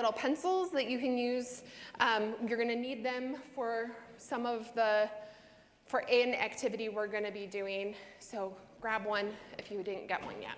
little pencils that you can use. You're going to need them for for an activity we're going to be doing. So grab one if you didn't get one yet.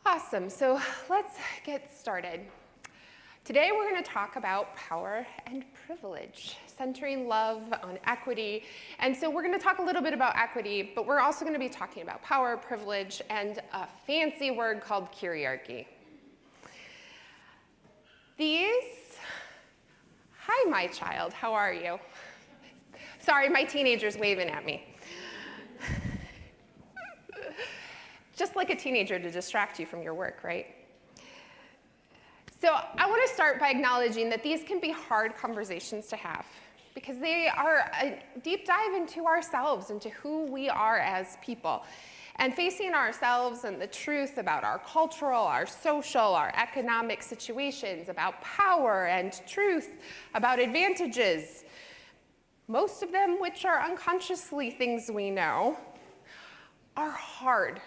Awesome, so let's get started. Today we're going to talk about power and privilege, centering love on equity. And so we're going to talk a little bit about equity, but we're also going to be talking about power, privilege, and a fancy word called kyriarchy. Hi, my child, how are you? Sorry, my teenager's waving at me. Just like a teenager to distract you from your work, right? So I want to start by acknowledging that these can be hard conversations to have because they are a deep dive into ourselves, into who we are as people. And facing ourselves and the truth about our cultural, our social, our economic situations, about power and truth, about advantages, most of them which are unconsciously things we know, are hard.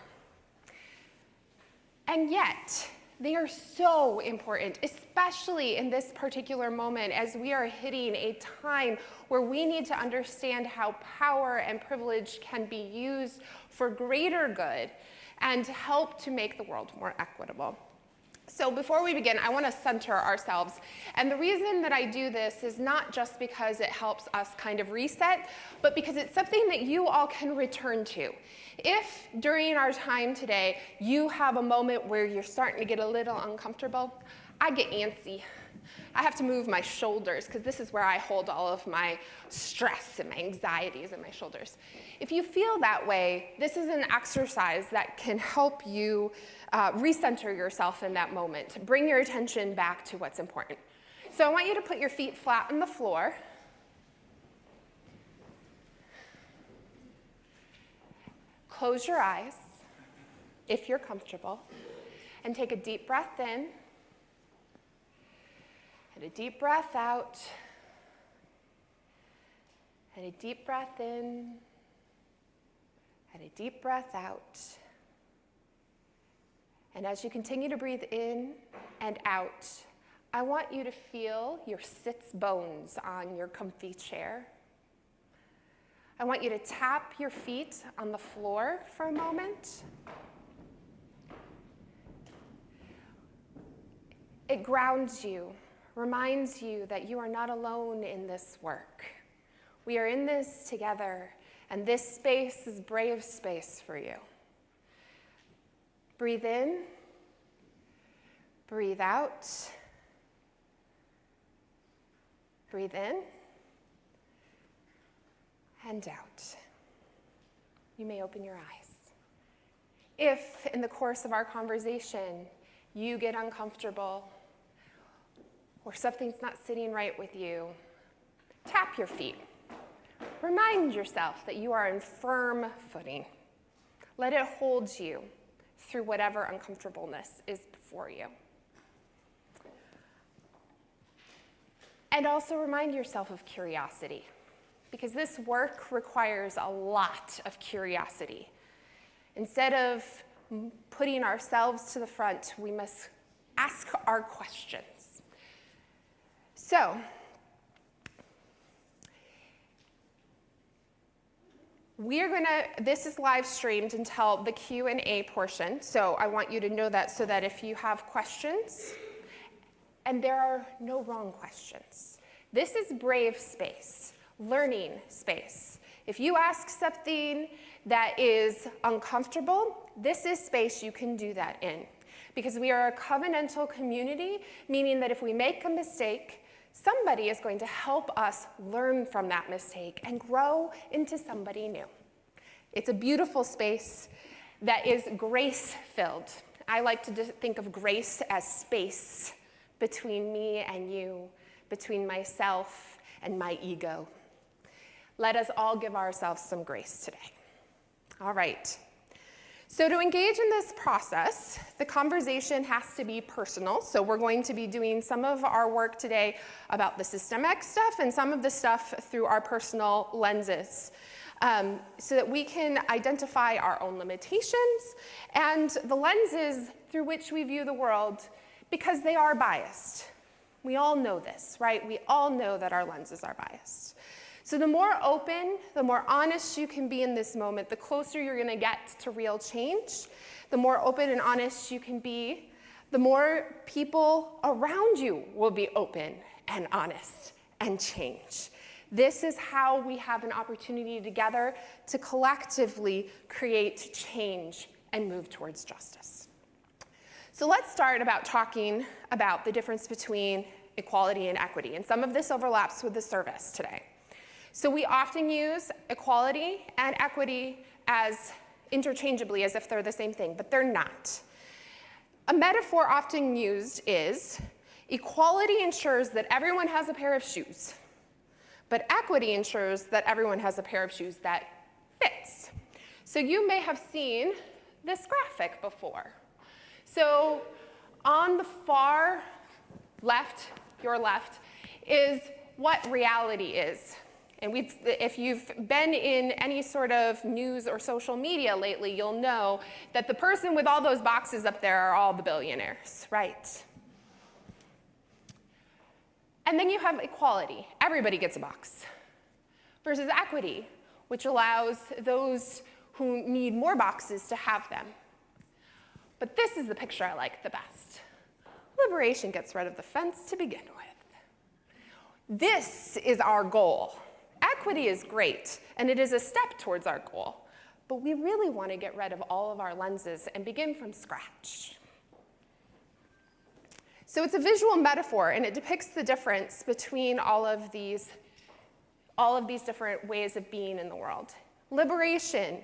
And yet, they are so important, especially in this particular moment as we are hitting a time where we need to understand how power and privilege can be used for greater good and help to make the world more equitable. So before we begin, I want to center ourselves. And the reason that I do this is not just because it helps us kind of reset, but because it's something that you all can return to. If during our time today, you have a moment where you're starting to get a little uncomfortable, I get antsy. I have to move my shoulders because this is where I hold all of my stress and my anxieties in my shoulders. If you feel that way, this is an exercise that can help you recenter yourself in that moment, bring your attention back to what's important. So I want you to put your feet flat on the floor. Close your eyes if you're comfortable and take a deep breath in and a deep breath out and a deep breath in and a deep breath out. And as you continue to breathe in and out, I want you to feel your sits bones on your comfy chair. I want you to tap your feet on the floor for a moment. It grounds you, reminds you that you are not alone in this work. We are in this together, and this space is brave space for you. Breathe in, breathe out, breathe in, and out. You may open your eyes. If, in the course of our conversation, you get uncomfortable or something's not sitting right with you, tap your feet. Remind yourself that you are in firm footing. Let it hold you through whatever uncomfortableness is before you. And also remind yourself of curiosity, because this work requires a lot of curiosity. Instead of putting ourselves to the front, we must ask our questions. So, this is live streamed until the Q&A portion, so I want you to know that so that if you have questions, and there are no wrong questions. This is brave space, learning space. If you ask something that is uncomfortable, this is space you can do that in. Because we are a covenantal community, meaning that if we make a mistake, somebody is going to help us learn from that mistake and grow into somebody new. It's a beautiful space that is grace-filled. I like to think of grace as space between me and you, between myself and my ego. Let us all give ourselves some grace today. All right. So to engage in this process, the conversation has to be personal. So we're going to be doing some of our work today about the systemic stuff and some of the stuff through our personal lenses, so that we can identify our own limitations and the lenses through which we view the world, because they are biased. We all know this, right? We all know that our lenses are biased. So the more open, the more honest you can be in this moment, the closer you're going to get to real change. The more open and honest you can be, the more people around you will be open and honest and change. This is how we have an opportunity together to collectively create change and move towards justice. So let's start about talking about the difference between equality and equity. And some of this overlaps with the service today. So we often use equality and equity as interchangeably as if they're the same thing, but they're not. A metaphor often used is equality ensures that everyone has a pair of shoes, but equity ensures that everyone has a pair of shoes that fits. So you may have seen this graphic before. So on the far left, your left, is what reality is. And if you've been in any sort of news or social media lately, you'll know that the person with all those boxes up there are all the billionaires, right? And then you have equality. Everybody gets a box. Versus equity, which allows those who need more boxes to have them. But this is the picture I like the best. Liberation gets rid of the fence to begin with. This is our goal. Equity is great, and it is a step towards our goal, but we really want to get rid of all of our lenses and begin from scratch. So it's a visual metaphor, and it depicts the difference between all of these different ways of being in the world. Liberation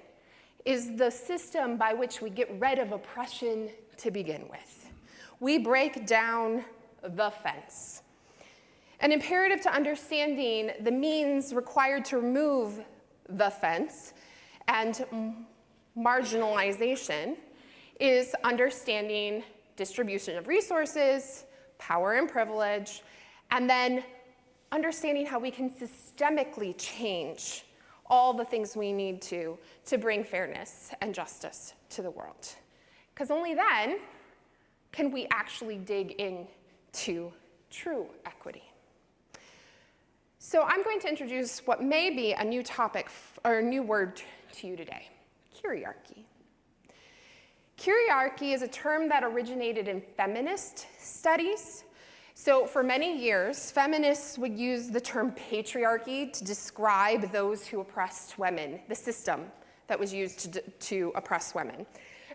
is the system by which we get rid of oppression to begin with. We break down the fence. An imperative to understanding the means required to remove the fence and marginalization is understanding distribution of resources, power and privilege, and then understanding how we can systemically change all the things we need to bring fairness and justice to the world. Because only then can we actually dig into true equity. So I'm going to introduce what may be a new topic or a new word to you today, kyriarchy. Kyriarchy is a term that originated in feminist studies. So for many years, feminists would use the term patriarchy to describe those who oppressed women, the system that was used to oppress women.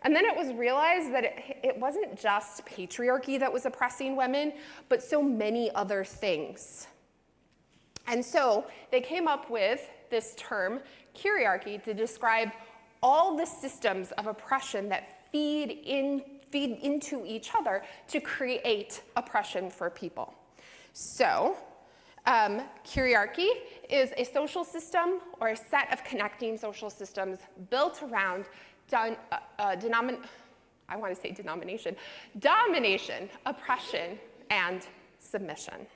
And then it was realized that it wasn't just patriarchy that was oppressing women, but so many other things. And so they came up with this term, kyriarchy, to describe all the systems of oppression that feed into each other to create oppression for people. So kyriarchy is a social system or a set of connecting social systems built around domination, oppression, and submission.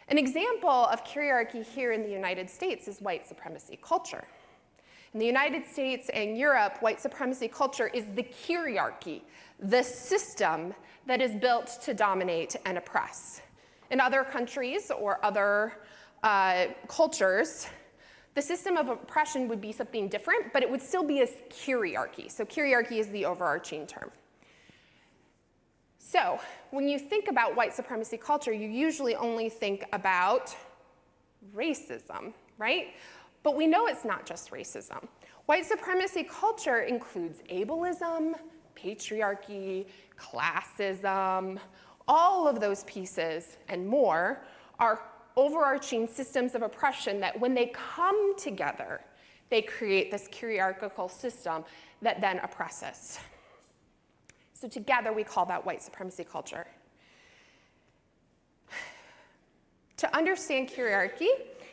An example of kyriarchy here in the United States is white supremacy culture. In the United States and Europe, white supremacy culture is the kyriarchy, the system that is built to dominate and oppress. In other countries or other cultures, the system of oppression would be something different, but it would still be a kyriarchy. So kyriarchy is the overarching term. So when you think about white supremacy culture, you usually only think about racism, right? But we know it's not just racism. White supremacy culture includes ableism, patriarchy, classism. All of those pieces and more are overarching systems of oppression that when they come together, they create this kyriarchical system that then oppresses. So together we call that white supremacy culture. To understand kyriarchy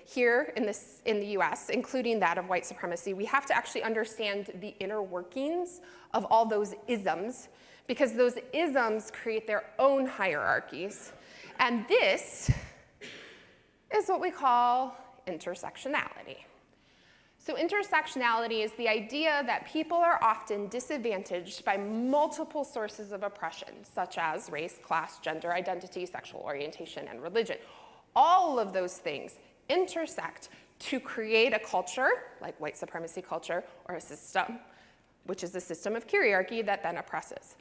here in the US, including that of white supremacy, we have to actually understand the inner workings of all those isms, because those isms create their own hierarchies. And this is what we call intersectionality. So intersectionality is the idea that people are often disadvantaged by multiple sources of oppression, such as race, class, gender identity, sexual orientation, and religion. All of those things intersect to create a culture, like white supremacy culture, or a system, which is a system of kyriarchy that then oppresses.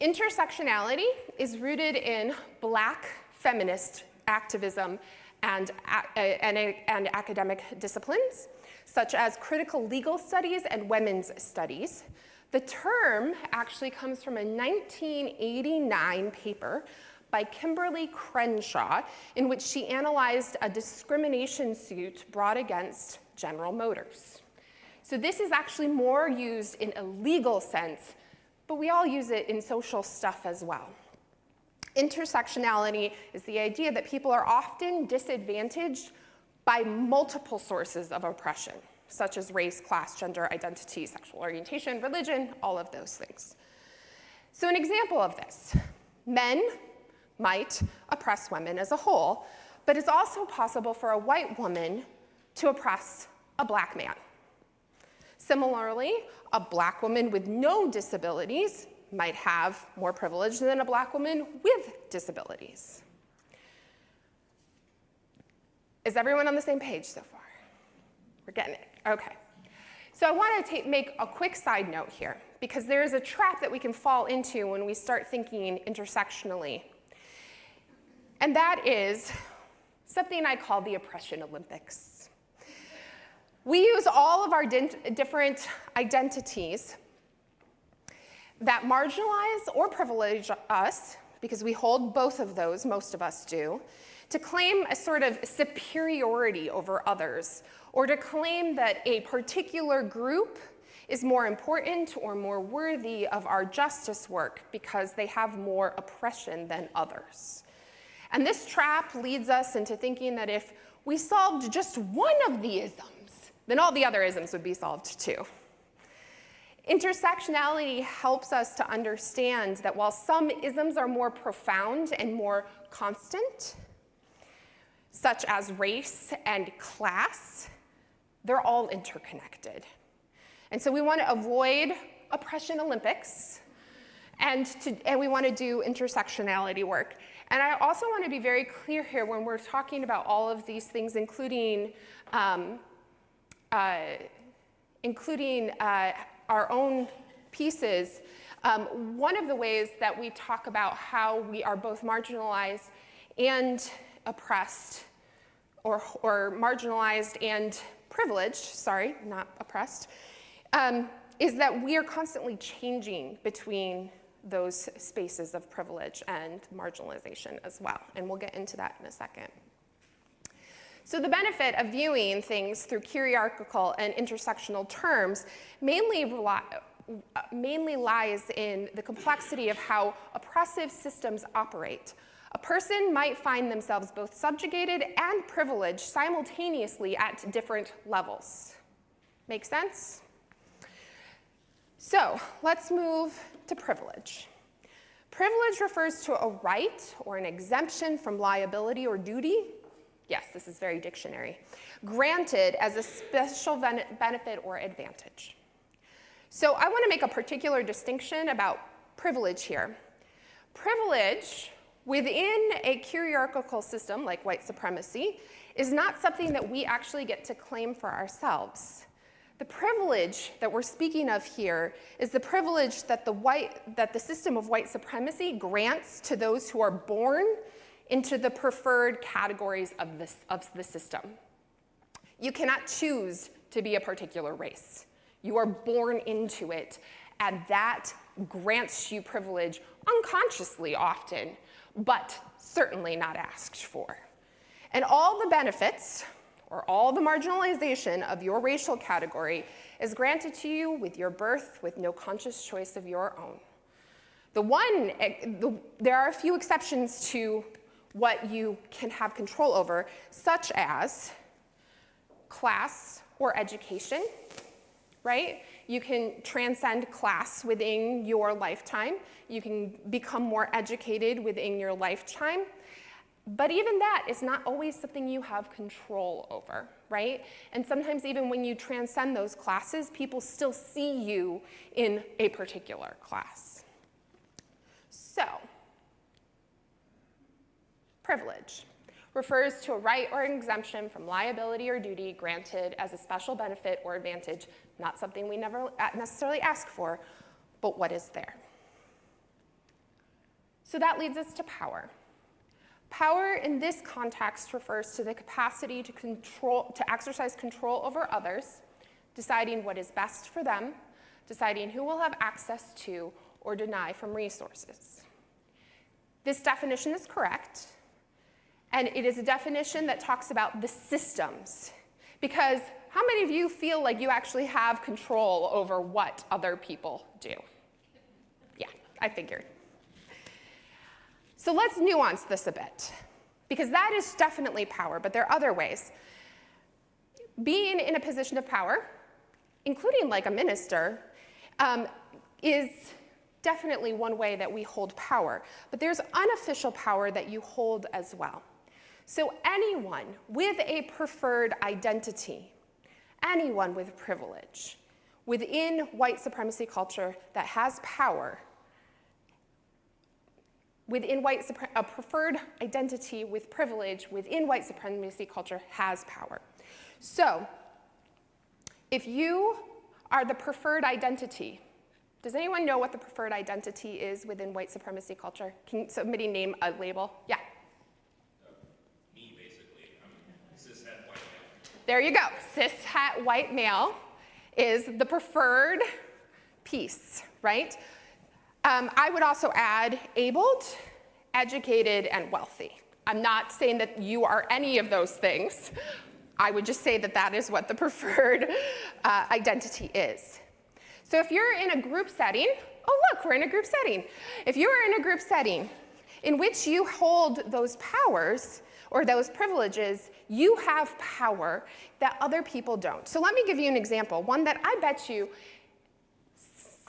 Intersectionality is rooted in Black feminist activism and academic disciplines, such as critical legal studies and women's studies. The term actually comes from a 1989 paper by Kimberly Crenshaw, in which she analyzed a discrimination suit brought against General Motors. So this is actually more used in a legal sense, but we all use it in social stuff as well. Intersectionality is the idea that people are often disadvantaged by multiple sources of oppression, such as race, class, gender identity, sexual orientation, religion, all of those things. So an example of this, men might oppress women as a whole, but it's also possible for a white woman to oppress a Black man. Similarly, a Black woman with no disabilities might have more privilege than a Black woman with disabilities. Is everyone on the same page so far? We're getting it, okay. So I want to make a quick side note here, because there is a trap that we can fall into when we start thinking intersectionally. And that is something I call the oppression Olympics. We use all of our different identities that marginalize or privilege us, because we hold both of those, most of us do, to claim a sort of superiority over others, or to claim that a particular group is more important or more worthy of our justice work because they have more oppression than others. And this trap leads us into thinking that if we solved just one of the isms, then all the other isms would be solved too. Intersectionality helps us to understand that while some isms are more profound and more constant, such as race and class, they're all interconnected. And so we want to avoid oppression Olympics, and we want to do intersectionality work. And I also want to be very clear here when we're talking about all of these things, including our own pieces. One of the ways that we talk about how we are both marginalized and oppressed, or marginalized and privileged, sorry, not oppressed, is that we are constantly changing between those spaces of privilege and marginalization as well. And we'll get into that in a second. So the benefit of viewing things through kyriarchical and intersectional terms mainly lies in the complexity of how oppressive systems operate. A person might find themselves both subjugated and privileged simultaneously at different levels. Make sense? So let's move to privilege. Privilege refers to a right or an exemption from liability or duty Yes, this is very dictionary. Granted as a special benefit or advantage. So I want to make a particular distinction about privilege here. Privilege within a hierarchical system like white supremacy is not something that we actually get to claim for ourselves. The privilege that we're speaking of here is the privilege that the system of white supremacy grants to those who are born into the preferred categories of the system. You cannot choose to be a particular race. You are born into it, and that grants you privilege unconsciously often, but certainly not asked for. And all the benefits, or all the marginalization of your racial category is granted to you with your birth with no conscious choice of your own. There are a few exceptions to what you can have control over, such as class or education, right? You can transcend class within your lifetime. You can become more educated within your lifetime. But even that is not always something you have control over, right? And sometimes even when you transcend those classes, people still see you in a particular class. So, privilege refers to a right or an exemption from liability or duty granted as a special benefit or advantage, not something we never necessarily ask for, but what is there. So that leads us to power. Power in this context refers to the capacity to exercise control over others, deciding what is best for them, deciding who will have access to or deny from resources. This definition is correct, and it is a definition that talks about the systems, because how many of you feel like you actually have control over what other people do? Yeah, I figured. So let's nuance this a bit, because that is definitely power, but there are other ways. Being in a position of power, including like a minister, is definitely one way that we hold power, but there's unofficial power that you hold as well. So anyone with a preferred identity, anyone with privilege, within white supremacy culture that has power, a preferred identity with privilege within white supremacy culture has power. So if you are the preferred identity, does anyone know what the preferred identity is within white supremacy culture? Can somebody name a label? Yeah. Me, basically. I'm cis-het white male. There you go. Cis-het white male is the preferred piece, right? I would also add abled, educated, and wealthy. I'm not saying that you are any of those things. I would just say that that is what the preferred identity is. So if you're in a group setting, oh look, we're in a group setting. If you are in a group setting in which you hold those powers or those privileges, you have power that other people don't. So let me give you an example, one that I bet you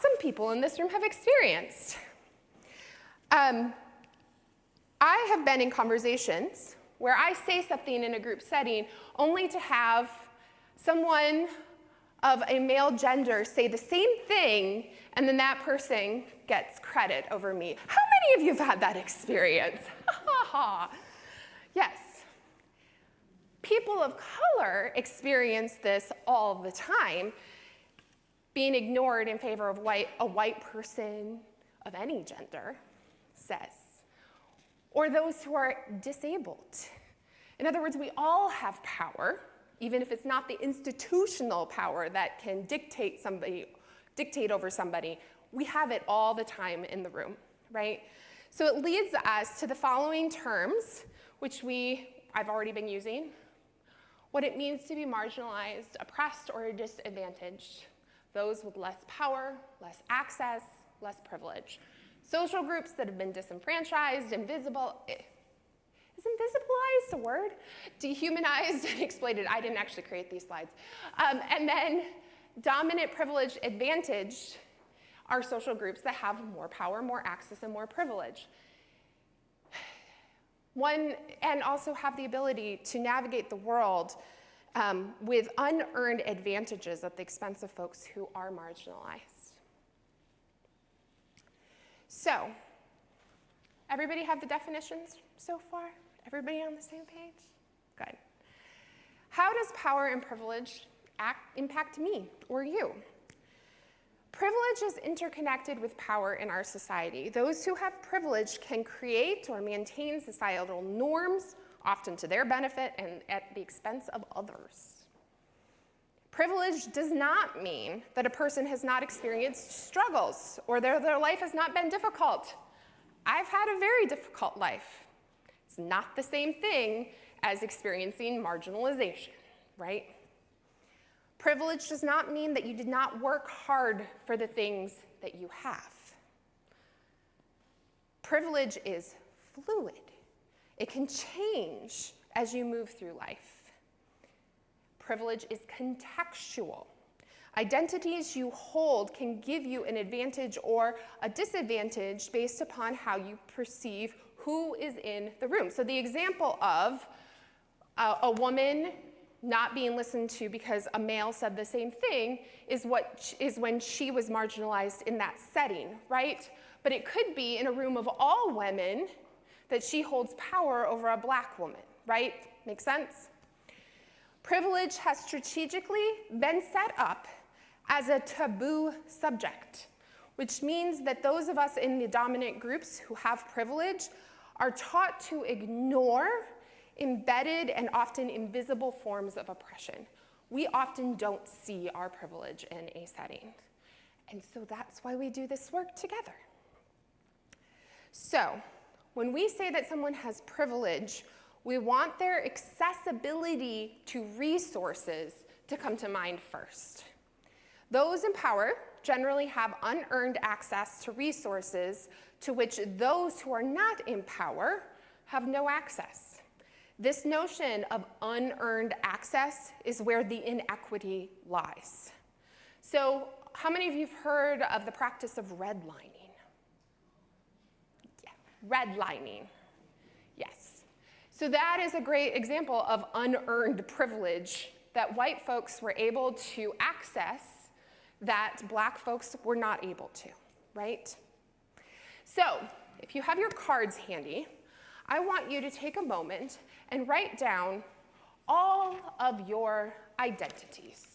some people in this room have experienced. I have been in conversations where I say something in a group setting only to have someone of a male gender say the same thing, and then that person gets credit over me. How many of you have had that experience? Yes. People of color experience this all the time, being ignored in favor of a white person of any gender says, or those who are disabled. In other words, we all have power, even if it's not the institutional power that can dictate over somebody. We have it all the time in the room, right? So it leads us to the following terms, which I've already been using. What it means to be marginalized, oppressed, or disadvantaged. Those with less power, less access, less privilege. Social groups that have been disenfranchised, invisible. Is invisibilized a word? Dehumanized and exploited. I didn't actually create these slides. And then dominant, privileged, advantaged are social groups that have more power, more access, and more privilege. And also have the ability to navigate the world with unearned advantages at the expense of folks who are marginalized. So, everybody have the definitions so far? Everybody on the same page? Good. How does power and privilege impact me or you? Privilege is interconnected with power in our society. Those who have privilege can create or maintain societal norms, often to their benefit and at the expense of others. Privilege does not mean that a person has not experienced struggles or their life has not been difficult. I've had a very difficult life. It's not the same thing as experiencing marginalization, right? Privilege does not mean that you did not work hard for the things that you have. Privilege is fluid. It can change as you move through life. Privilege is contextual. Identities you hold can give you an advantage or a disadvantage based upon how you perceive who is in the room. So the example of a woman not being listened to because a male said the same thing is when she was marginalized in that setting, right? But it could be in a room of all women that she holds power over a black woman, right? Make sense? Privilege has strategically been set up as a taboo subject, which means that those of us in the dominant groups who have privilege are taught to ignore embedded and often invisible forms of oppression. We often don't see our privilege in a setting. And so that's why we do this work together. So, when we say that someone has privilege, we want their accessibility to resources to come to mind first. Those in power generally have unearned access to resources to which those who are not in power have no access. This notion of unearned access is where the inequity lies. So, how many of you have heard of the practice of redlining? Yeah, redlining. Yes. So that is a great example of unearned privilege that white folks were able to access that black folks were not able to, right? So, if you have your cards handy, I want you to take a moment and write down all of your identities.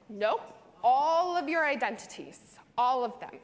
Nope, all of your identities, all of them.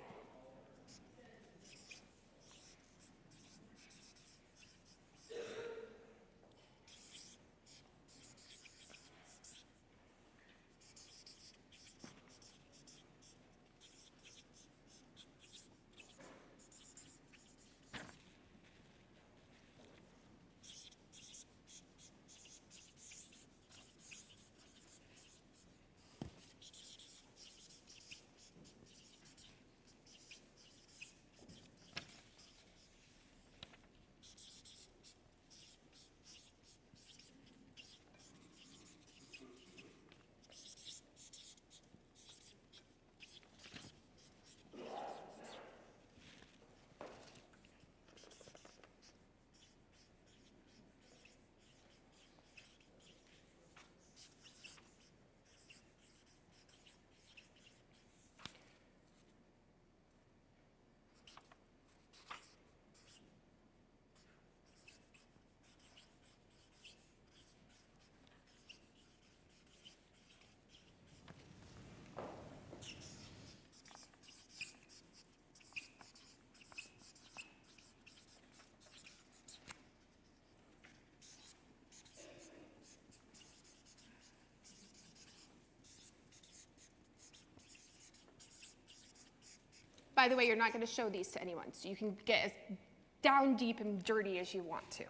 By the way, you're not going to show these to anyone, so you can get as down deep and dirty as you want to.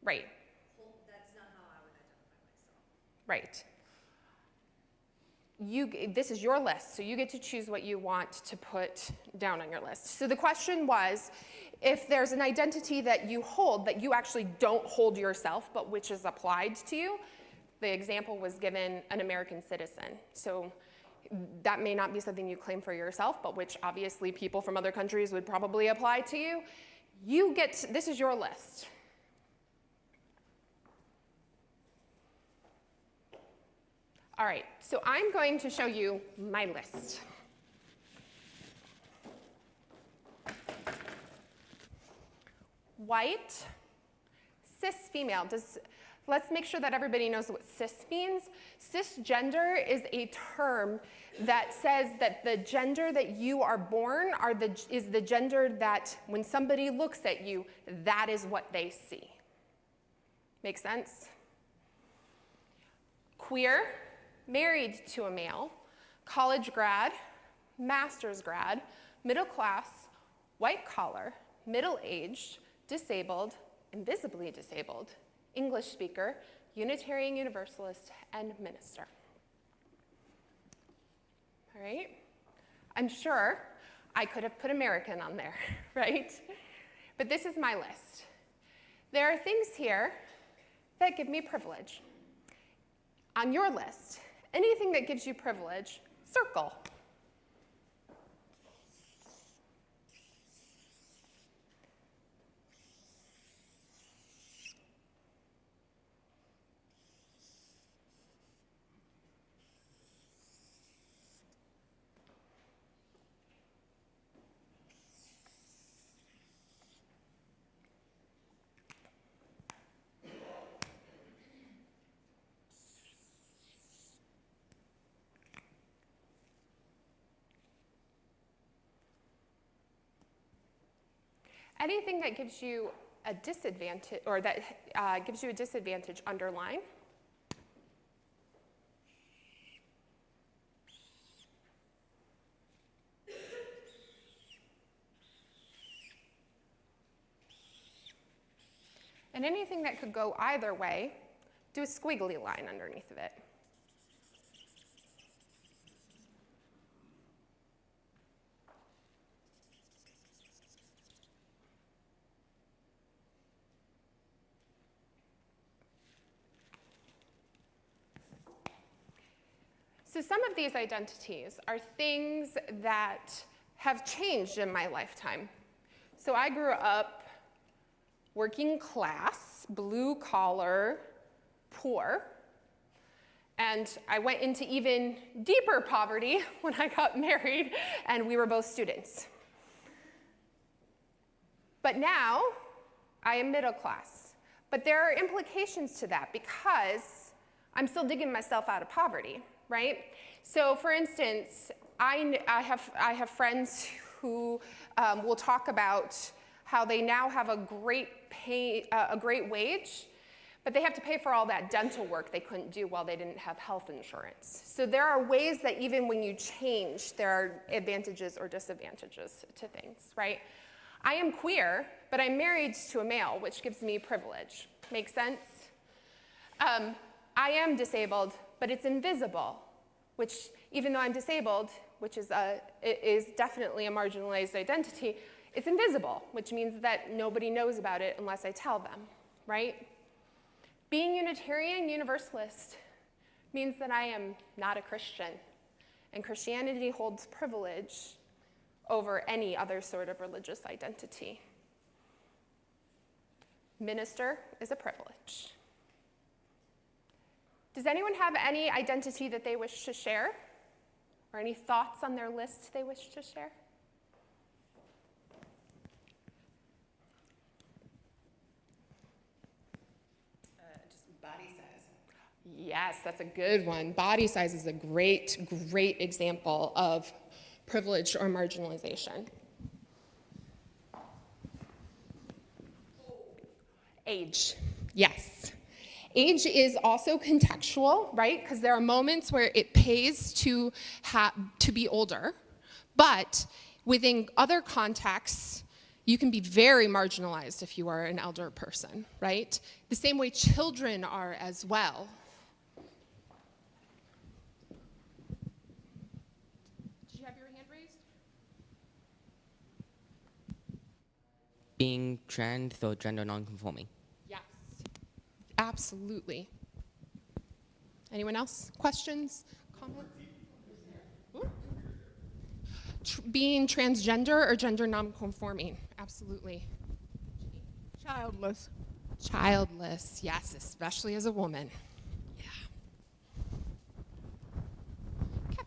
Right. That's not how I would identify myself. Right. This is your list, so you get to choose what you want to put down on your list. So the question was, if there's an identity that you hold that you actually don't hold yourself, but which is applied to you, the example was given an American citizen. So that may not be something you claim for yourself, but which obviously people from other countries would probably apply to you. This is your list. All right, so I'm going to show you my list. White, cis female. Let's make sure that everybody knows what cis means. Cisgender is a term that says that the gender that you are born is the gender that when somebody looks at you, that is what they see. Make sense? Queer, married to a male, college grad, master's grad, middle class, white collar, middle-aged, disabled, invisibly disabled, English speaker, Unitarian Universalist, and minister. All right? I'm sure I could have put American on there, right? But this is my list. There are things here that give me privilege. On your list, anything that gives you privilege, circle. Anything that gives you a disadvantage, or that gives you a disadvantage, underline. And anything that could go either way, do a squiggly line underneath of it. So some of these identities are things that have changed in my lifetime. So I grew up working class, blue collar, poor, and I went into even deeper poverty when I got married and we were both students. But now I am middle class. But there are implications to that because I'm still digging myself out of poverty. Right? So for instance, I have friends who will talk about how they now have a great wage, but they have to pay for all that dental work they couldn't do while they didn't have health insurance. So there are ways that even when you change, there are advantages or disadvantages to things, right? I am queer, but I'm married to a male, which gives me privilege. Make sense? I am disabled, but it's invisible, which even though I'm disabled, which is definitely a marginalized identity, it's invisible, which means that nobody knows about it unless I tell them, right? Being Unitarian Universalist means that I am not a Christian, and Christianity holds privilege over any other sort of religious identity. Minister is a privilege. Does anyone have any identity that they wish to share? Or any thoughts on their list they wish to share? Just body size. Yes, that's a good one. Body size is a great example of privilege or marginalization. Age, yes. Age is also contextual, right? Because there are moments where it pays to be older, but within other contexts, You can be very marginalized if you are an elder person, right? The same way children are as well. Did you have your hand raised? Being trans, so gender nonconforming. Yes, absolutely. Anyone else? Questions? Comments? Ooh. Being transgender or gender nonconforming? Absolutely. Childless. Childless, yes, especially as a woman. Yeah. Kevin.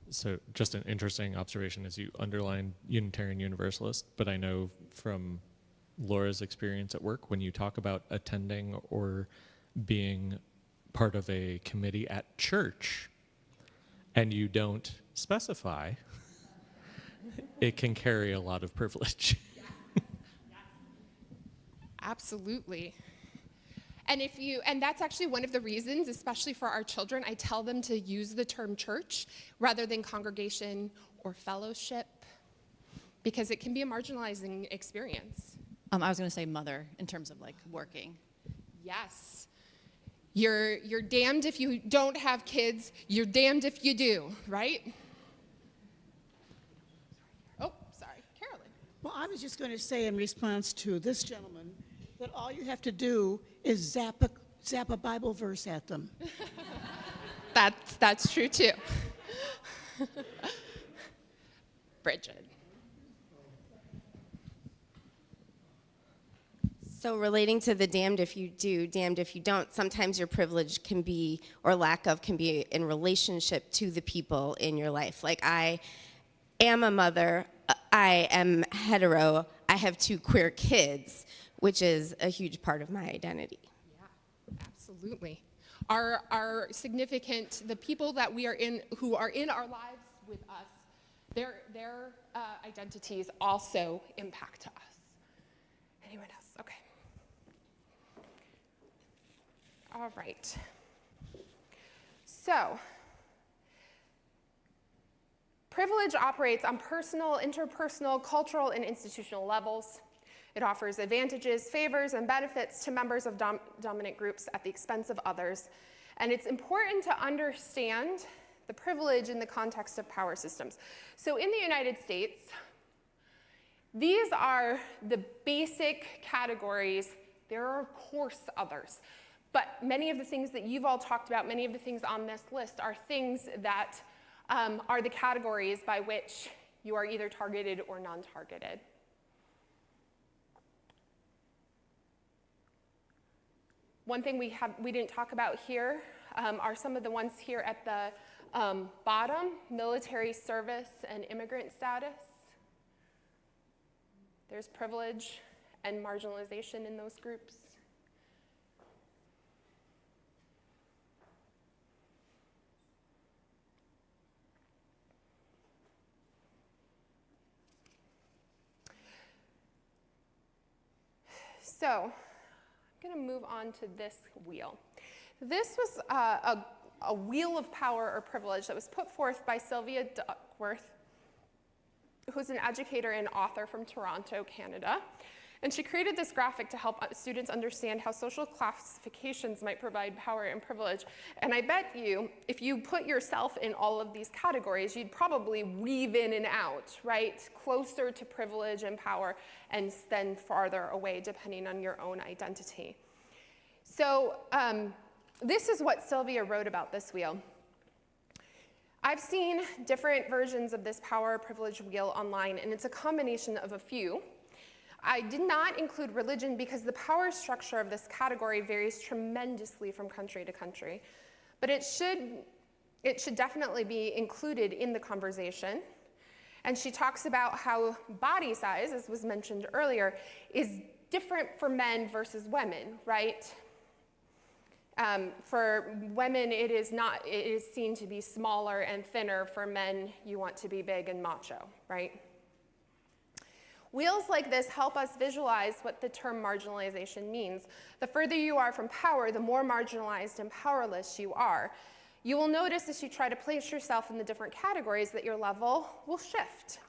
So just an interesting observation as you underline Unitarian Universalist, but I know from Laura's experience at work, when you talk about attending or being part of a committee at church and you don't specify, it can carry a lot of privilege. Absolutely. And that's actually one of the reasons, especially for our children, I tell them to use the term church rather than congregation or fellowship, because it can be a marginalizing experience. I was going to say mother in terms of like working. Yes. You're damned if you don't have kids, you're damned if you do, right? Oh, sorry, Carolyn. Well, I was just going to say in response to this gentleman that all you have to do is zap a Bible verse at them. That's true too. Bridget. So relating to the damned if you do, damned if you don't, sometimes your privilege can be, or lack of, can be in relationship to the people in your life. Like I am a mother, I am hetero, I have 2 queer kids, which is a huge part of my identity. Yeah, absolutely. Our significant, the people that we are in, who are in our lives with us, their identities also impact us. Anyone else? Okay. All right. So, privilege operates on personal, interpersonal, cultural, and institutional levels. It offers advantages, favors, and benefits to members of dominant groups at the expense of others. And it's important to understand the privilege in the context of power systems. So in the United States, these are the basic categories. There are, of course, others. But many of the things that you've all talked about, many of the things on this list are things that are the categories by which you are either targeted or non-targeted. One thing we didn't talk about here are some of the ones here at the bottom: military service and immigrant status. There's privilege and marginalization in those groups. So, I'm going to move on to this wheel. This was a wheel of power or privilege that was put forth by Sylvia Duckworth, who's an educator and author from Toronto, Canada. And she created this graphic to help students understand how social classifications might provide power and privilege. And I bet you, if you put yourself in all of these categories, you'd probably weave in and out, right? Closer to privilege and power, and then farther away, depending on your own identity. So this is what Sylvia wrote about this wheel. I've seen different versions of this power privilege wheel online, and it's a combination of a few. I did not include religion because the power structure of this category varies tremendously from country to country. But it should definitely be included in the conversation. And she talks about how body size, as was mentioned earlier, is different for men versus women, right? For women, it is seen to be smaller and thinner. For men, you want to be big and macho, right? Wheels like this help us visualize what the term marginalization means. The further you are from power, the more marginalized and powerless you are. You will notice as you try to place yourself in the different categories that your level will shift.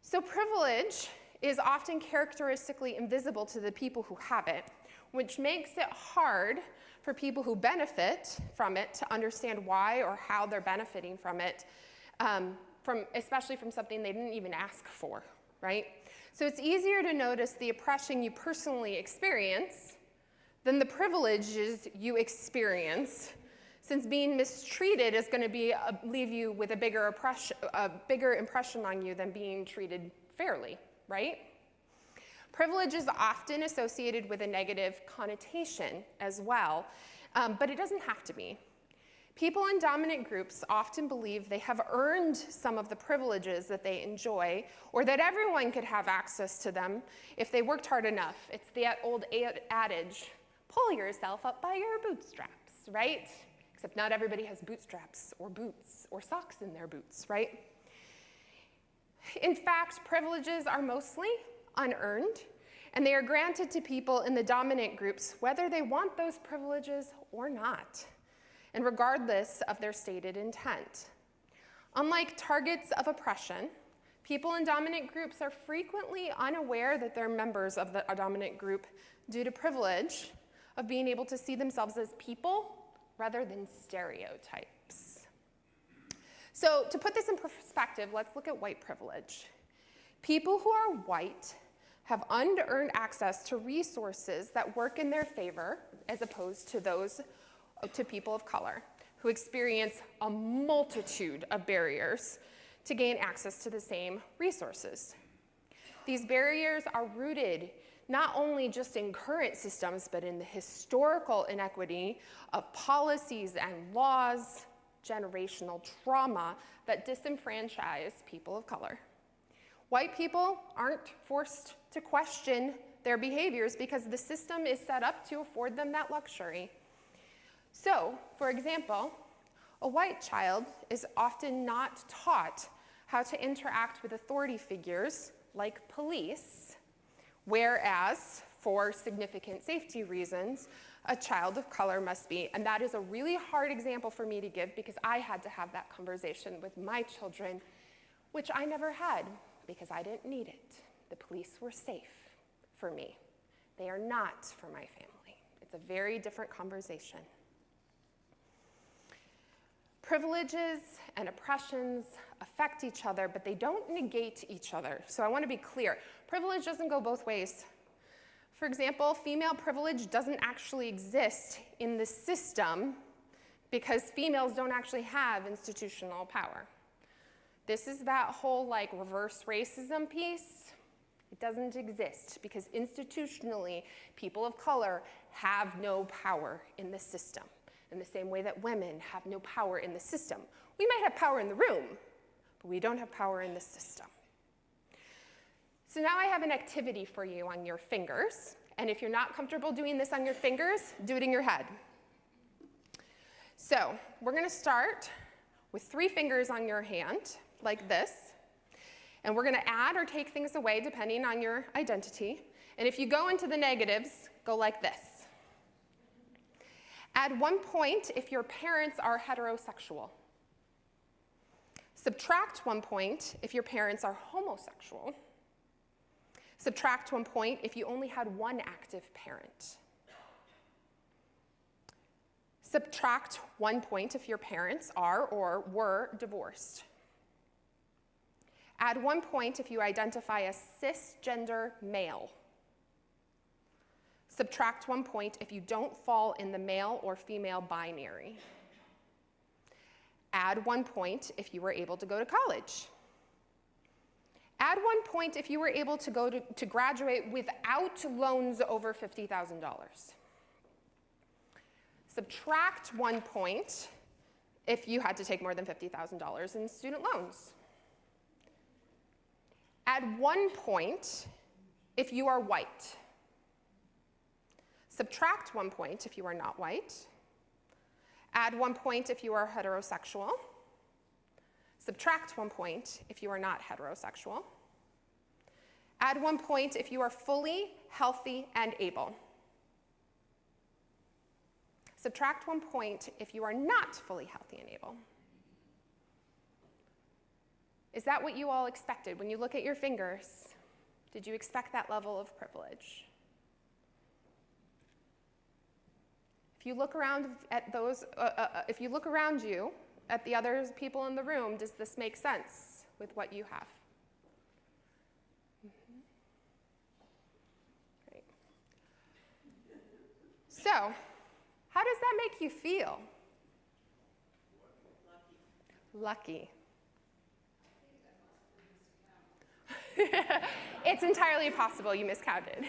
So privilege is often characteristically invisible to the people who have it, which makes it hard for people who benefit from it to understand why or how they're benefiting from it, especially from something they didn't even ask for, right? So it's easier to notice the oppression you personally experience than the privileges you experience, since being mistreated is going to leave you with a bigger impression on you than being treated fairly, right? Privilege is often associated with a negative connotation as well, but it doesn't have to be. People in dominant groups often believe they have earned some of the privileges that they enjoy, or that everyone could have access to them if they worked hard enough. It's the old adage, pull yourself up by your bootstraps, right? Except not everybody has bootstraps or boots or socks in their boots, right? In fact, privileges are mostly unearned, and they are granted to people in the dominant groups whether they want those privileges or not, and regardless of their stated intent. Unlike targets of oppression, people in dominant groups are frequently unaware that they're members of the dominant group due to privilege of being able to see themselves as people rather than stereotypes. So to put this in perspective, let's look at white privilege. People who are white have unearned access to resources that work in their favor, as opposed to those to people of color, who experience a multitude of barriers to gain access to the same resources. These barriers are rooted not only just in current systems, but in the historical inequity of policies and laws, generational trauma that disenfranchise people of color. White people aren't forced to question their behaviors because the system is set up to afford them that luxury. So, for example, a white child is often not taught how to interact with authority figures like police, whereas, for significant safety reasons, a child of color must be. And that is a really hard example for me to give because I had to have that conversation with my children, which I never had because I didn't need it. The police were safe for me. They are not for my family. It's a very different conversation. Privileges and oppressions affect each other, but they don't negate each other. So I want to be clear. Privilege doesn't go both ways. For example, female privilege doesn't actually exist in the system because females don't actually have institutional power. This is that whole like reverse racism piece. It doesn't exist because institutionally, people of color have no power in the system. In the same way that women have no power in the system. We might have power in the room, but we don't have power in the system. So now I have an activity for you on your fingers, and if you're not comfortable doing this on your fingers, do it in your head. So we're gonna start with 3 fingers on your hand, like this, and we're gonna add or take things away depending on your identity, and if you go into the negatives, go like this. Add 1 point if your parents are heterosexual. Subtract 1 point if your parents are homosexual. Subtract 1 point if you only had 1 active parent. Subtract 1 point if your parents are or were divorced. Add 1 point if you identify as cisgender male. Subtract 1 point if you don't fall in the male or female binary. Add 1 point if you were able to go to college. Add 1 point if you were able to graduate without loans over $50,000. Subtract 1 point if you had to take more than $50,000 in student loans. Add 1 point if you are white. Subtract 1 point if you are not white. Add 1 point if you are heterosexual. Subtract 1 point if you are not heterosexual. Add 1 point if you are fully healthy and able. Subtract 1 point if you are not fully healthy and able. Is that what you all expected? When you look at your fingers, did you expect that level of privilege? If you look around at those, if you look around you at the other people in the room, does this make sense with what you have? Great. So, how does that make you feel? Lucky. It's entirely possible you miscounted.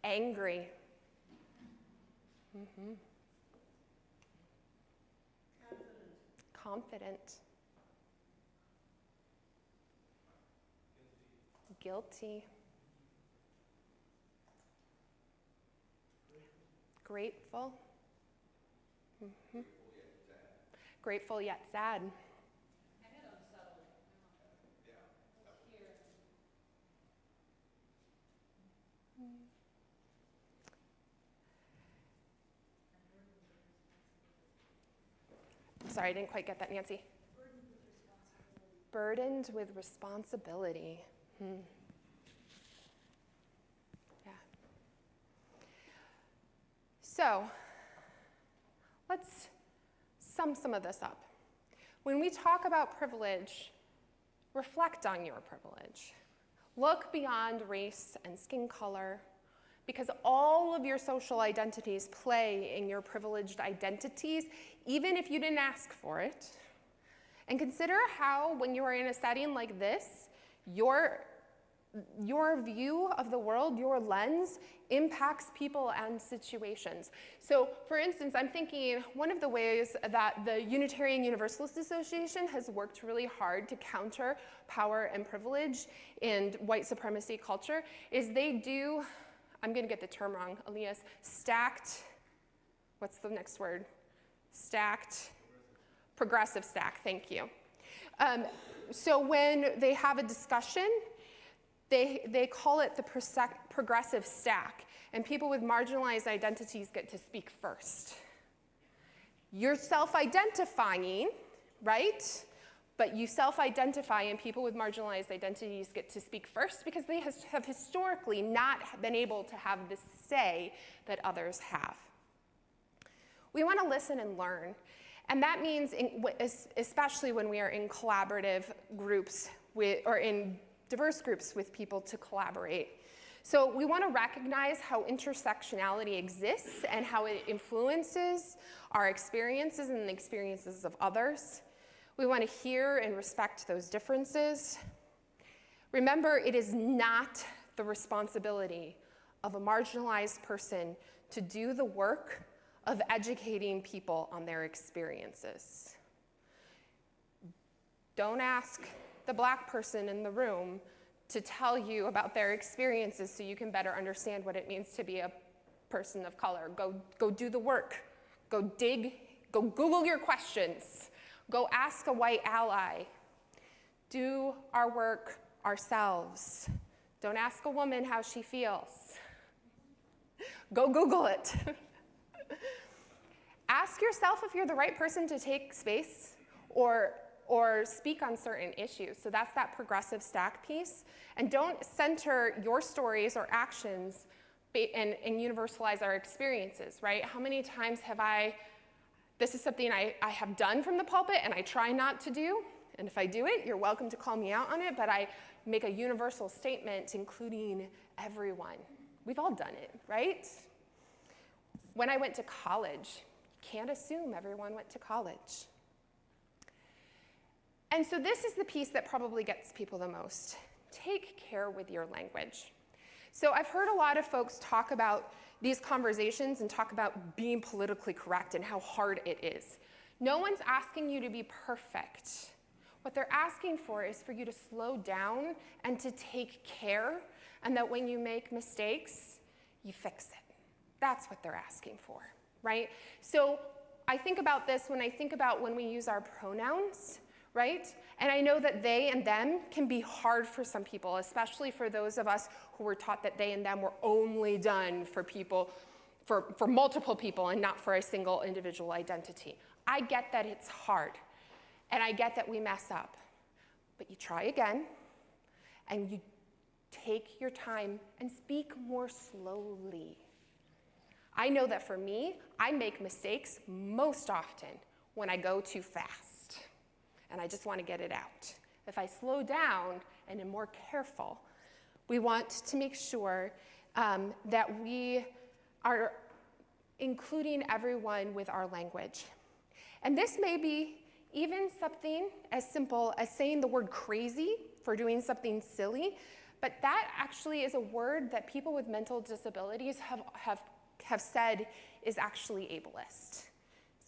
Angry. Mm-hmm. Confident. Guilty. Grateful. Mm-hmm. Grateful yet sad. Sorry, I didn't quite get that, Nancy. Burdened with responsibility. Yeah. So, let's sum some of this up. When we talk about privilege, reflect on your privilege. Look beyond race and skin color, because all of your social identities play in your privileged identities, even if you didn't ask for it. And consider how, when you are in a setting like this, your view of the world, your lens, impacts people and situations. So, for instance, I'm thinking one of the ways that the Unitarian Universalist Association has worked really hard to counter power and privilege in white supremacy culture is they do, I'm going to get the term wrong, Elias, stacked, what's the next word? Stacked, progressive stack, thank you. So when they have a discussion, they call it the progressive stack, and people with marginalized identities get to speak first. You're self-identifying, right? But you self-identify, and people with marginalized identities get to speak first because they have historically not been able to have the say that others have. We want to listen and learn, and that means, especially when we are in collaborative groups or in diverse groups with people to collaborate. So we want to recognize how intersectionality exists and how it influences our experiences and the experiences of others. We want to hear and respect those differences. Remember, it is not the responsibility of a marginalized person to do the work of educating people on their experiences. Don't ask the Black person in the room to tell you about their experiences so you can better understand what it means to be a person of color. Go do the work. Go dig. Go Google your questions. Go ask a white ally. Do our work ourselves. Don't ask a woman how she feels. Go Google it. Ask yourself if you're the right person to take space or speak on certain issues. So that's that progressive stack piece. And don't center your stories or actions and universalize our experiences, right? How many times have this is something I have done from the pulpit and I try not to do. And if I do it, you're welcome to call me out on it, but I make a universal statement including everyone. We've all done it, right? When I went to college, you can't assume everyone went to college. And so this is the piece that probably gets people the most. Take care with your language. So I've heard a lot of folks talk about these conversations and talk about being politically correct and how hard it is. No one's asking you to be perfect. What they're asking for is for you to slow down and to take care, and that when you make mistakes, you fix it. That's what they're asking for, right? So I think about this when we use our pronouns, right? And I know that they and them can be hard for some people, especially for those of us who were taught that they and them were only done for people, for multiple people and not for a single individual identity. I get that it's hard. And I get that we mess up, but you try again, and you take your time and speak more slowly. I know that for me, I make mistakes most often when I go too fast, and I just want to get it out. If I slow down and am more careful, we want to make sure that we are including everyone with our language. And this may be even something as simple as saying the word crazy for doing something silly, but that actually is a word that people with mental disabilities have said is actually ableist.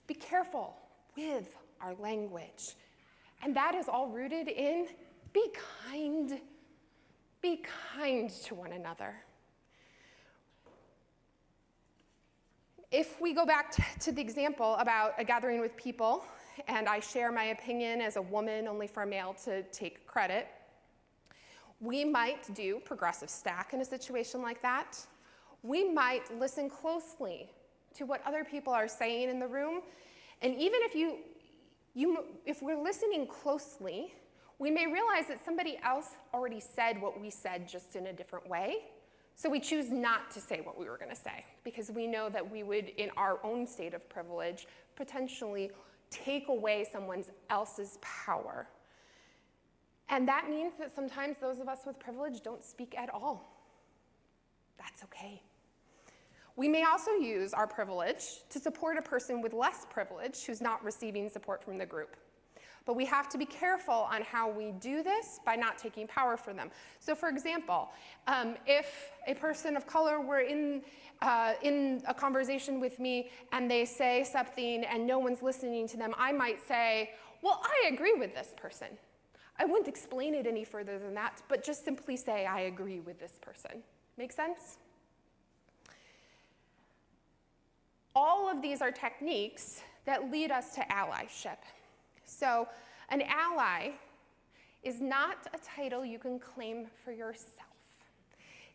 Be careful with our language. And that is all rooted in be kind. Be kind to one another. If we go back to the example about a gathering with people, and I share my opinion as a woman only for a male to take credit, we might do progressive stack in a situation like that. We might listen closely to what other people are saying in the room. And even if we're listening closely, we may realize that somebody else already said what we said just in a different way. So we choose not to say what we were going to say because we know that we would, in our own state of privilege, potentially take away someone else's power. And that means that sometimes those of us with privilege don't speak at all. That's okay. We may also use our privilege to support a person with less privilege who's not receiving support from the group. But we have to be careful on how we do this by not taking power from them. So for example, if a person of color were in a conversation with me and they say something and no one's listening to them, I might say, well, I agree with this person. I wouldn't explain it any further than that, but just simply say, I agree with this person. Make sense? All of these are techniques that lead us to allyship. So an ally is not a title you can claim for yourself.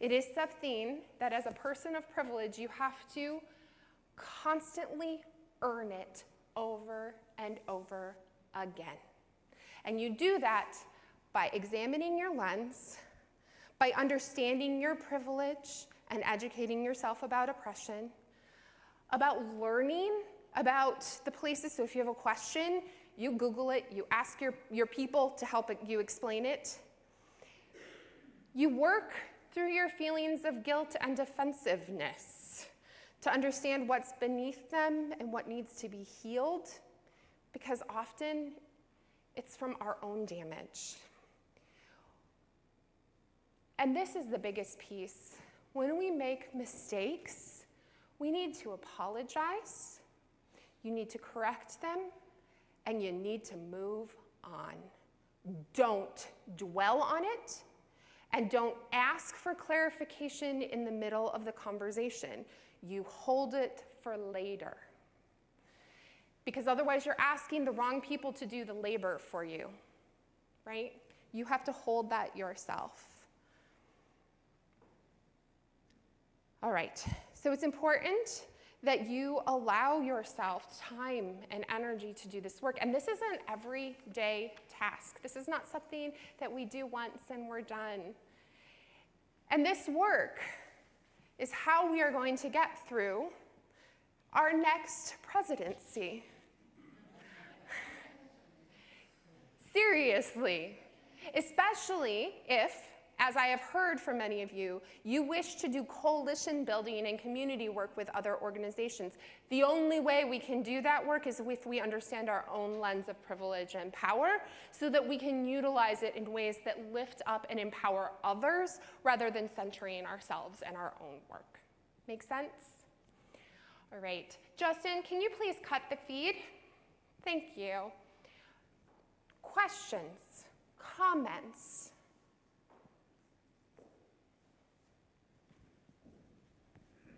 It is something that as a person of privilege, you have to constantly earn it over and over again. And you do that by examining your lens, by understanding your privilege and educating yourself about oppression, about learning about the places. So if you have a question, you Google it, you ask your people to help you explain it. You work through your feelings of guilt and defensiveness to understand what's beneath them and what needs to be healed, because often it's from our own damage. And this is the biggest piece. When we make mistakes, we need to apologize, you need to correct them, and you need to move on. Don't dwell on it, and don't ask for clarification in the middle of the conversation. You hold it for later. Because otherwise you're asking the wrong people to do the labor for you, right? You have to hold that yourself. All right, so it's important that you allow yourself time and energy to do this work. And this is an everyday task. This is not something that we do once and we're done. And this work is how we are going to get through our next presidency. Seriously, especially if, as I have heard from many of you, you wish to do coalition building and community work with other organizations. The only way we can do that work is if we understand our own lens of privilege and power so that we can utilize it in ways that lift up and empower others rather than centering ourselves and our own work. Make sense? All right. Justin, can you please cut the feed? Thank you. Questions, comments,